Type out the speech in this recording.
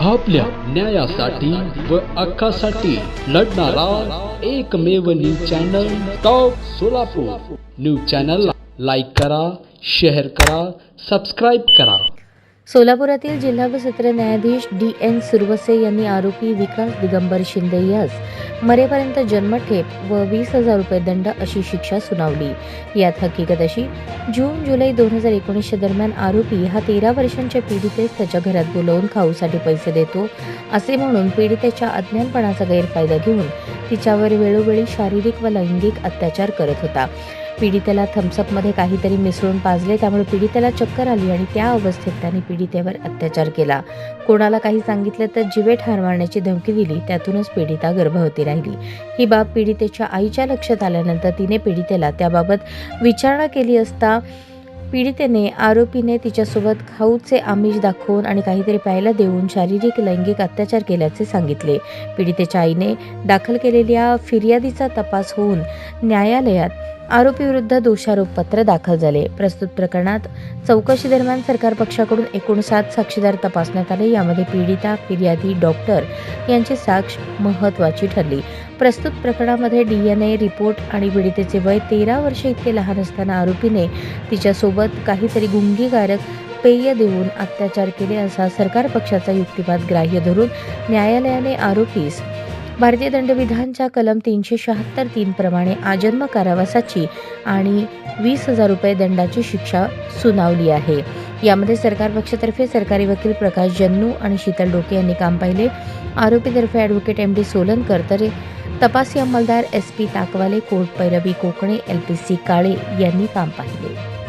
आपल्या न्यायासाठी व हक्कासाठी लढणारा एकमेव news channel top Solapur. News चॅनलला लाईक करा, शेअर करा, सबस्क्राईब करा। सोलापुरातील जिल्हा व सत्र न्यायाधीश DN सुरवसे यांनी आरोपी विकास दिगंबर शिंदे यास मरेपर्यंत जन्मठेप व 20,000 रुपये दंड अशी शिक्षा सुनावली। यात हकीकत अशी, जून-जुलै 2019 दरम्यान आरोपी हा 13 वर्षांच्या पीडितेस त्याच्या घरात बोलावून खाऊसाठी पैसे देतो असे म्हणून पीडितेच्या अज्ञानपणाचा गैरफायदा घेऊन तिच्यावर वेळोवेळी शारीरिक व लैंगिक अत्याचार करत होता। पीडितेला थम्सअपमध्ये काहीतरी मिसळून पाजले, त्यामुळे पीडितेला चक्कर आली आणि त्या अवस्थेत त्याने पीडितेवर अत्याचार केला। कोणाला काही सांगितलं तर जीवे ठार मारण्याची धमकी दिली। त्यातूनच पीडिता गर्भवती राहिली। ही बाब पीडितेच्या आईच्या लक्षात आल्यानंतर तिने पीडितेला त्याबाबत विचारणा केली असता पीडितेने आरोपीने तिच्यासोबत खाऊचे आमिष दाखवून आणि काहीतरी प्यायला देऊन शारीरिक लैंगिक अत्याचार केल्याचे सांगितले। पीडितेच्या आईने दाखल केलेल्या फिर्यादीचा तपास होऊन न्यायालयात आरोपीविरुद्ध दोषारोपपत्र दाखल झाले। प्रस्तुत प्रकरणात चौकशी दरम्यान सरकार पक्षाकडून एकूण 7 साक्षीदार तपासण्यात आले। यामध्ये पीडिता, फिर्यादी, डॉक्टर यांची साक्ष महत्त्वाची ठरली। प्रस्तुत प्रकरणामध्ये DNA रिपोर्ट आणि पीडितेचे वय 13 वर्ष इतके लहान असताना आरोपीने तिच्यासोबत काहीतरी गुंगीकारक पेय देऊन अत्याचार केले असा सरकार पक्षाचा युक्तिवाद ग्राह्य धरून न्यायालयाने आरोपीस भारतीय दंडविधानच्या कलम 376(3) प्रमाणे आजन्म कारावासाची आणि 20,000 रुपये दंडाची शिक्षा सुनावली आहे। यामध्ये सरकार पक्षातर्फे सरकारी वकील प्रकाश जन्नू आणि शीतल डोके यांनी काम पाहिले। आरोपीतर्फे ॲडव्होकेट MD सोलनकर तर तपासी अंमलदार SP ताकवाले, कोर्ट पैरवी कोकणे, LPC काळे यांनी काम पाहिले।